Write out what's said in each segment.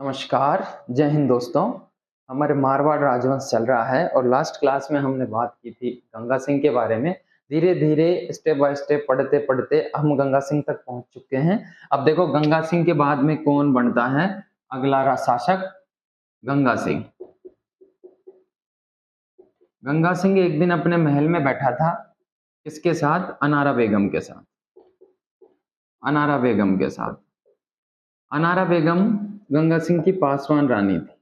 नमस्कार, जय हिंद दोस्तों। हमारे मारवाड़ राजवंश चल रहा है और लास्ट क्लास में हमने बात की थी गंगा सिंह के बारे में। धीरे-धीरे स्टेप बाय स्टेप पढ़ते-पढ़ते हम गंगा सिंह तक पहुँच चुके हैं। अब देखो गंगा सिंह के बाद में कौन बनता है अगला शासक? गंगा सिंह। गंगा सिंह एक दिन अपने महल में बैठा था, किसके साथ? अनारा बेगम के साथ। अनारा बेगम के साथ। अनारा बेगम गंगा सिंह की पासवान रानी थी।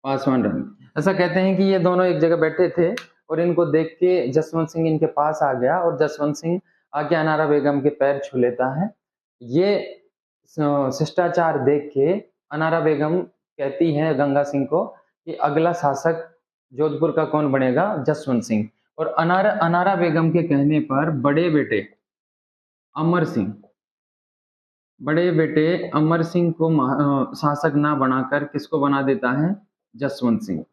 पासवान रानी। ऐसा कहते हैं कि ये दोनों एक जगह बैठे थे और इनको देख के जसवंत सिंह इनके पास आ गया और जसवंत सिंह आके अनारा बेगम के पैर छू लेता है। ये शिष्टाचार देख के अनारा बेगम कहती है गंगा सिंह को कि अगला शासक जोधपुर का कौन बनेगा? जसवंत सिंह। और अनारा बेगम के कहने पर बड़े बेटे अमर सिंह को शासक ना बनाकर किसको बना देता है? जसवंत सिंह।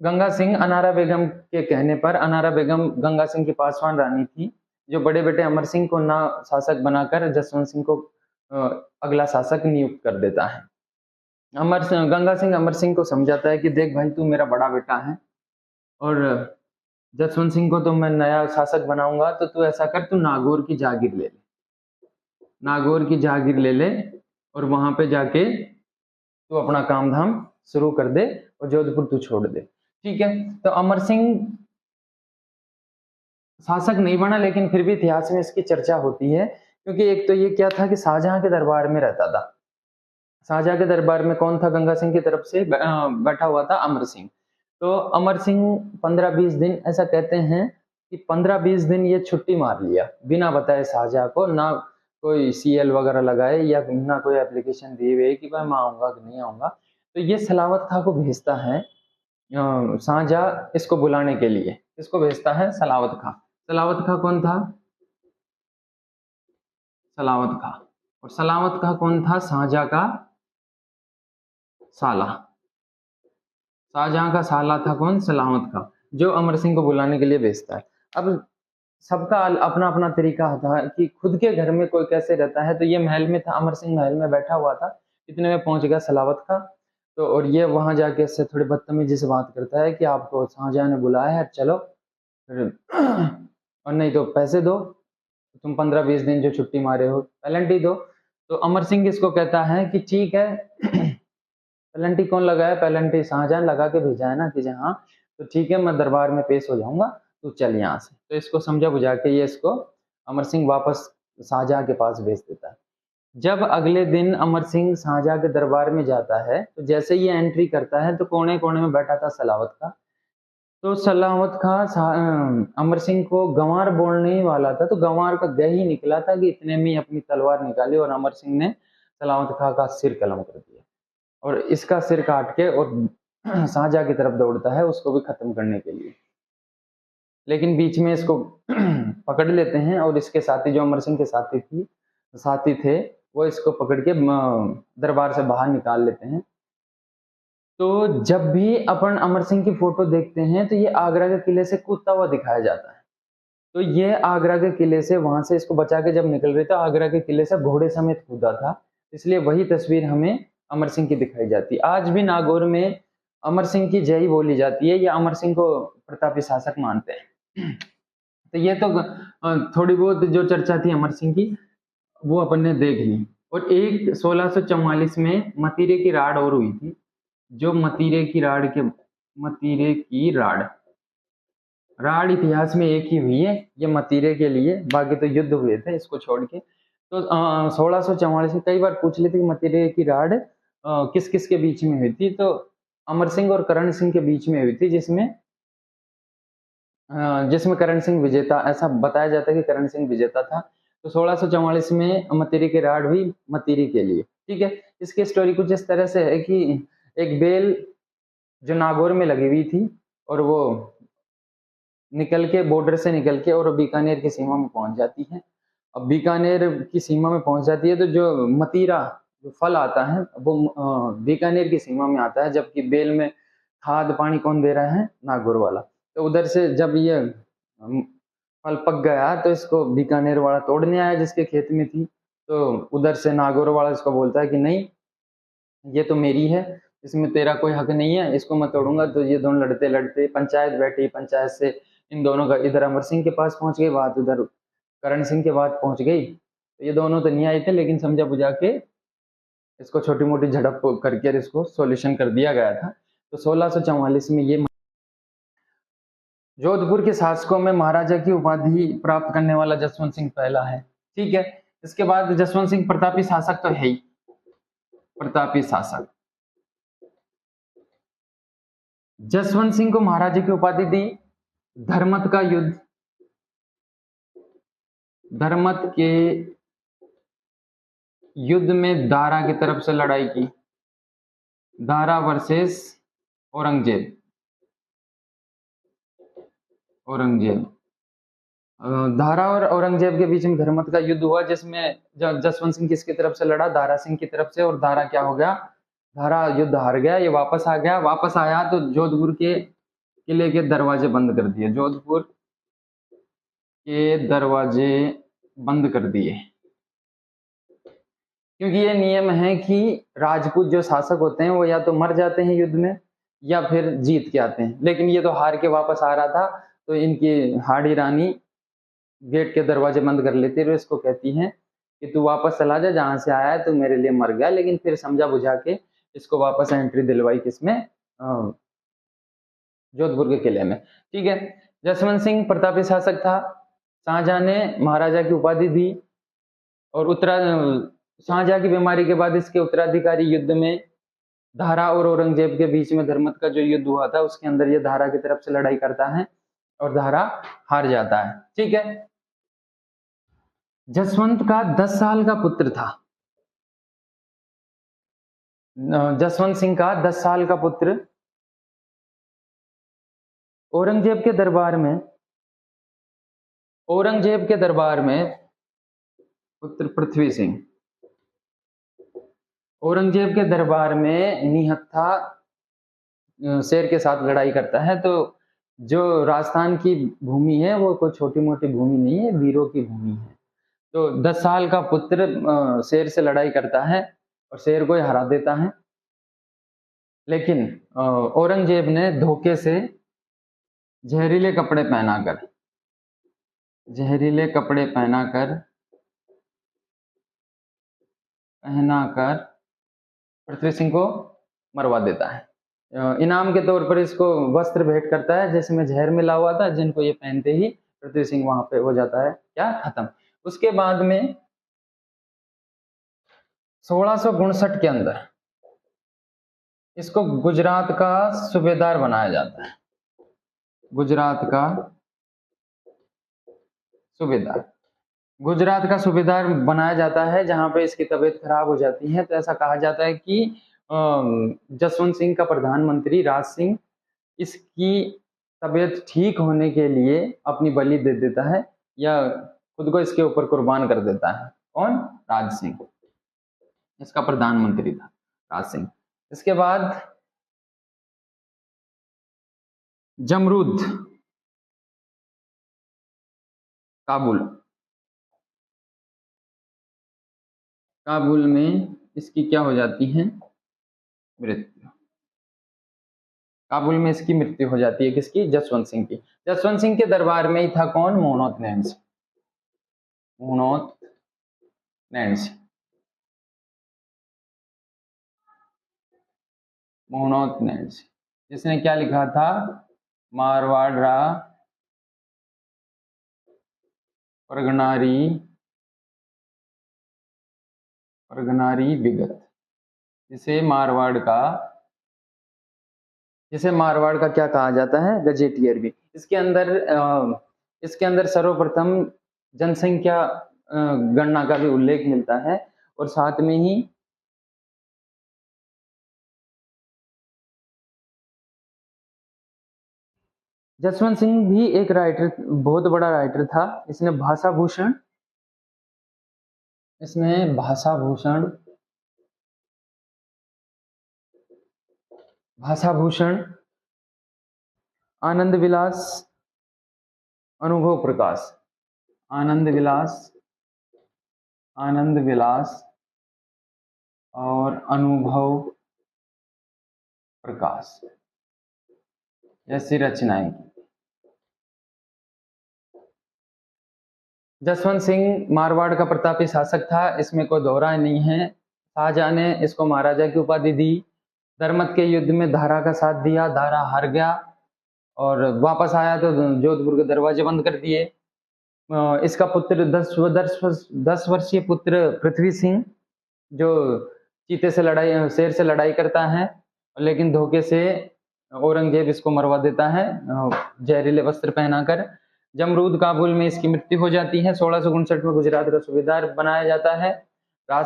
गंगा सिंह अनारा बेगम के कहने पर, अनारा बेगम गंगा सिंह की पासवान रानी थी, जो बड़े बेटे अमर सिंह को ना शासक बनाकर जसवंत सिंह को अगला शासक नियुक्त कर देता है। गंगा सिंह अमर सिंह को समझाता है कि देख भाई, तू मेरा बड़ा बेटा है और जसवंत सिंह को तो मैं नया शासक बनाऊंगा, तो तू ऐसा कर, तू नागौर की जागीर ले ले और वहां पे जाके तू अपना काम धाम शुरू कर दे और जोधपुर तू छोड़ दे। ठीक है। तो अमर सिंह शासक नहीं बना, लेकिन फिर भी इतिहास में इसकी चर्चा होती है, क्योंकि एक तो ये क्या था कि शाहजहां के दरबार में रहता था। शाहजहां के दरबार में कौन था? गंगा सिंह की तरफ से बैठा हुआ था अमर सिंह। तो अमर सिंह 15-20 दिन, ऐसा कहते हैं कि 15-20 दिन ये छुट्टी मार लिया बिना बताए शाहजहां को, ना कोई सीएल वगैरह लगाए या ना कोई एप्लीकेशन दिए हुए कि भाई मैं आऊंगा कि नहीं आऊंगा। तो ये सलावत खां को भेजता है शाहजहां इसको बुलाने के लिए। किसको भेजता है? सलावत खां। सलावत खां कौन था? सलावत खां। और सलावत खां कौन था? शाहजहां का साला। शाहजहां का साला था कौन? सलावत खां, जो अमर सिंह को बुलाने के लिए भेजता है। अब सबका अपना अपना तरीका था कि खुद के घर में कोई कैसे रहता है। तो ये महल में था, अमर सिंह महल में बैठा हुआ था, इतने में पहुंच गया सलावत खां। तो और ये वहां जाके इससे थोड़ी बदतमीजी से बात करता है कि आपको शाहजहां ने बुलाया है, चलो और नहीं तो पैसे दो, तुम 15-20 दिन जो छुट्टी मारे हो पेनल्टी दो। तो अमर सिंह इसको कहता है कि ठीक है पेनल्टी कौन लगाया? पेनल्टी शाहजहां लगा के भेजा है ना कि हाँ, तो ठीक है, मैं दरबार में पेश हो जाऊंगा, तू चल यहाँ से। तो इसको समझा बुझा के ये इसको अमर सिंह वापस शाहजहां के पास भेज देता है। जब अगले दिन अमर सिंह शाहजहां के दरबार में जाता है, तो जैसे ये एंट्री करता है तो कोने कोने में बैठा था सलावत खां। तो सलावत खां अमर सिंह को गंवार बोलने ही वाला था, तो गंवार का ग ही निकला था कि इतने में अपनी तलवार निकाली और अमर सिंह ने सलावत खां का सिर कलम कर दिया और इसका सिर काट के और शाहजहां की तरफ दौड़ता है उसको भी खत्म करने के लिए। लेकिन बीच में इसको पकड़ लेते हैं और इसके साथी, जो अमर सिंह के साथी थे, वो इसको पकड़ के दरबार से बाहर निकाल लेते हैं। तो जब भी अपन अमर सिंह की फोटो देखते हैं तो ये आगरा के किले से कूदता हुआ दिखाया जाता है। तो ये आगरा के किले से, वहां से इसको बचा के जब निकल रहे थे, आगरा के किले से घोड़े समेत कूदा था, इसलिए वही तस्वीर हमें अमर सिंह की दिखाई जाती है। आज भी नागौर में अमर सिंह की जय बोली जाती है, या अमर सिंह को प्रतापी शासक मानते हैं। तो ये तो थोड़ी बहुत जो चर्चा थी अमर सिंह की, वो अपन ने देख ली। और एक 1644 में मतीरे की राड़ और हुई थी, जो मतीरे की राड़ इतिहास में एक ही हुई है, ये मतीरे के लिए, बाकी तो युद्ध हुए थे इसको छोड़ के। तो 1644 में कई बार पूछ लेते कि मतीरे की राड़ किस किस के बीच में हुई थी। तो अमर सिंह और करण सिंह के बीच में हुई थी, जिसमें करण सिंह विजेता, ऐसा बताया जाता है कि करण सिंह विजेता था। तो 1644 में मतीरे की राड़ हुई मतीरे के लिए। ठीक है। इसकी स्टोरी कुछ इस तरह से है कि एक बेल जो नागौर में लगी हुई थी और वो निकल के, बॉर्डर से निकल के और बीकानेर की सीमा में पहुंच जाती है। अब बीकानेर की सीमा में पहुंच जाती है तो जो मतीरा, जो फल आता है, वो बीकानेर की सीमा में आता है, जबकि बेल में खाद पानी कौन दे रहा है? नागौर वाला। तो उधर से जब ये फल पक गया तो इसको बीकानेर वाला तोड़ने आया जिसके खेत में थी। तो उधर से नागौर वाला इसको बोलता है कि नहीं, ये तो मेरी है, इसमें तेरा कोई हक नहीं है, इसको मैं तोड़ूंगा। तो ये दोनों लड़ते लड़ते पंचायत बैठी, पंचायत से इन दोनों का इधर अमर सिंह के पास पहुंच गई बात, उधर करण सिंह के बात पहुंच गई। तो ये दोनों तो नहीं आए थे, लेकिन समझा बुझा के इसको छोटी मोटी झड़प करके इसको सॉल्यूशन कर दिया गया था। तो 1644 में ये जोधपुर के शासकों में महाराजा की उपाधि प्राप्त करने वाला जसवंत सिंह पहला है। ठीक है, इसके बाद जसवंत सिंह प्रतापी शासक तो है ही, प्रतापी शासक। जसवंत सिंह को महाराजा की उपाधि दी धर्मत का युद्ध, धर्मत के युद्ध में दारा की तरफ से लड़ाई की, दारा वर्सेस औरंगजेब, औरंगजेब। दारा और औरंगजेब के बीच में धर्मत का युद्ध हुआ, जिसमें जसवंत सिंह किसकी तरफ से लड़ा, दारा सिंह की तरफ से। और दारा क्या हो गया, दारा युद्ध हार गया, ये वापस आ गया। वापस आया तो जोधपुर के किले के दरवाजे बंद कर दिए, जोधपुर के दरवाजे बंद कर दिए, क्योंकि ये नियम है कि राजपूत जो शासक होते हैं वो या तो मर जाते हैं युद्ध में या फिर जीत के आते हैं। लेकिन ये तो हार के वापस आ रहा था, तो इनकी हाड़ी रानी गेट के दरवाजे बंद कर लेती है। इसको कहती हैं कि तू वापस चला जा, जहां से आया है तू मेरे लिए मर गया। लेकिन फिर समझा बुझा के इसको वापस एंट्री दिलवाई, किसमें, जोधपुर के किले में। ठीक है, जसवंत सिंह प्रतापी शासक था। शाहजहां ने महाराजा की उपाधि दी, और शाहजहां की बीमारी के बाद इसके उत्तराधिकारी युद्ध में दारा और औरंगजेब के बीच में धर्मत का जो युद्ध हुआ था, उसके अंदर ये दारा की तरफ से लड़ाई करता है और दारा हार जाता है। ठीक है, जसवंत का 10 साल का पुत्र था, जसवंत सिंह का 10 साल का पुत्र औरंगजेब के दरबार में पुत्र पृथ्वी सिंह औरंगजेब के दरबार में निहत्था शेर के साथ लड़ाई करता है। तो जो राजस्थान की भूमि है वो कोई छोटी मोटी भूमि नहीं है, वीरों की भूमि है। तो 10 साल का पुत्र शेर से लड़ाई करता है और शेर को हरा देता है। लेकिन औरंगजेब ने धोखे से जहरीले कपड़े पहनाकर पृथ्वी सिंह को मरवा देता है। इनाम के तौर पर इसको वस्त्र भेंट करता है जिसमें जहर मिला हुआ था, जिनको ये पहनते ही पृथ्वी सिंह वहां पे हो जाता है क्या, खत्म। उसके बाद में 1659 के अंदर इसको गुजरात का सूबेदार बनाया जाता है, गुजरात का सूबेदार बनाया जाता है, जहां पे इसकी तबीयत खराब हो जाती है। तो ऐसा कहा जाता है कि जसवंत सिंह का प्रधानमंत्री राज सिंह इसकी तबीयत ठीक होने के लिए अपनी बलि दे देता है, या खुद को इसके ऊपर कुर्बान कर देता है। कौन, राज सिंह, इसका प्रधानमंत्री था राज सिंह। इसके बाद जमरूद, काबुल में इसकी क्या हो जाती है, मृत्यु। काबुल में इसकी मृत्यु हो जाती है, किसकी, जसवंत सिंह की। जसवंत सिंह के दरबार में ही था कौन, मोहनोत नैन्सी, जिसने क्या लिखा था, मारवाड़ रा परगनारी विगत, जिसे मारवाड़ का क्या कहा जाता है, गजेटियर भी। इसके अंदर सर्वप्रथम जनसंख्या गणना का भी उल्लेख मिलता है, और साथ में ही जसवंत सिंह भी एक राइटर, बहुत बड़ा राइटर था। इसने भाषा भूषण, आनंद विलास, अनुभव प्रकाश, आनंद विलास और अनुभव प्रकाश ऐसी रचनाएं की। जसवंत सिंह मारवाड़ का प्रतापी शासक था, इसमें कोई दोहराय नहीं है। शाहजहां ने इसको महाराजा की उपाधि दी। धर्मत के युद्ध में दारा का साथ दिया, दारा हार गया और वापस आया तो जोधपुर के दरवाजे बंद कर दिए। इसका पुत्र 10 वर्षीय पुत्र पृथ्वी सिंह जो चीते से लड़ाई शेर से लड़ाई करता है, लेकिन धोखे से औरंगजेब इसको मरवा देता है जहरीले वस्त्र पहनाकर। जमरूद काबुल में इसकी मृत्यु हो जाती है। 1659 में गुजरात का सूबेदार बनाया जाता है। राज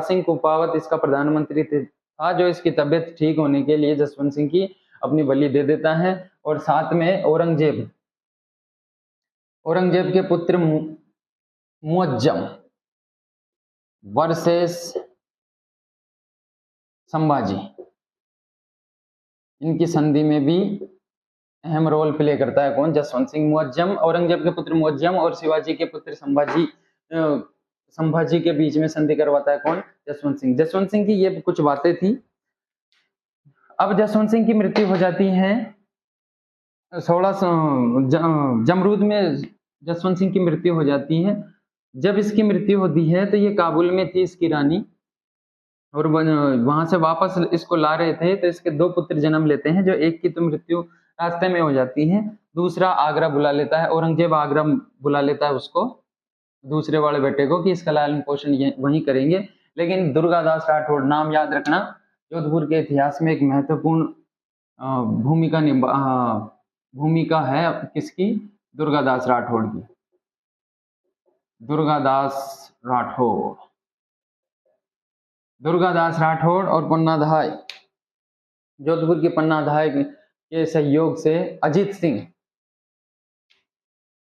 सिंह कुपावत इसका प्रधानमंत्री था, जो इसकी तबीयत ठीक होने के लिए जसवंत सिंह की अपनी बलि दे देता है। और साथ में औरंगजेब के पुत्र मुअज्जम वर्सेस संभाजी, इनकी संधि में भी अहम रोल प्ले करता है। कौन? जसवंत सिंह। मुअज्जम, औरंगजेब के पुत्र मुअज्जम और शिवाजी के पुत्र संभाजी के बीच में संधि करवाता है कौन? जसवंत सिंह। जसवंत सिंह की ये कुछ बातें थी। अब जसवंत सिंह की मृत्यु हो जाती है 1600 जमरूद में जसवंत सिंह की मृत्यु हो जाती है। जब इसकी मृत्यु होती है तो ये काबुल में थी इसकी रानी, और वहां से वापस इसको ला रहे थे तो इसके 2 पुत्र जन्म लेते हैं, जो एक की तो मृत्यु रास्ते में हो जाती है, दूसरा आगरा बुला लेता है। औरंगजेब आगरा बुला लेता है उसको, दूसरे वाले बेटे को, कि इसका लालन पोषण वहीं करेंगे। लेकिन दुर्गादास राठौड़, नाम याद रखना, जोधपुर के इतिहास में एक महत्वपूर्ण भूमिका है किसकी? दुर्गादास राठौड़ की। दुर्गादास राठौड़ और पन्नाधाय, जोधपुर की पन्नाधाय के सहयोग से अजीत सिंह,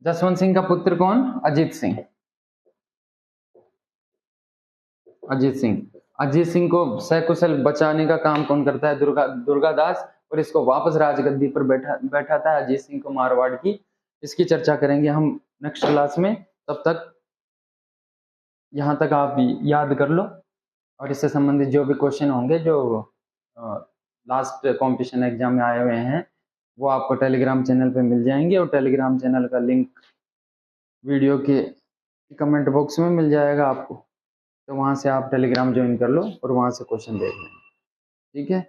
जसवंत सिंह का पुत्र कौन? अजीत सिंह को सकुशल बचाने का काम कौन करता है? दुर्गादास, और इसको वापस राजगद्दी पर बैठाता है अजीत सिंह को मारवाड़ की। इसकी चर्चा करेंगे हम नेक्स्ट क्लास में। तब तक यहाँ तक आप याद कर लो, और इससे संबंधित जो भी क्वेश्चन होंगे जो लास्ट कॉम्पिटिशन एग्जाम में आए हुए हैं वो आपको टेलीग्राम चैनल पे मिल जाएंगे, और टेलीग्राम चैनल का लिंक वीडियो के कमेंट बॉक्स में मिल जाएगा आपको, तो वहाँ से आप टेलीग्राम ज्वाइन कर लो और वहाँ से क्वेश्चन देख लें। ठीक है।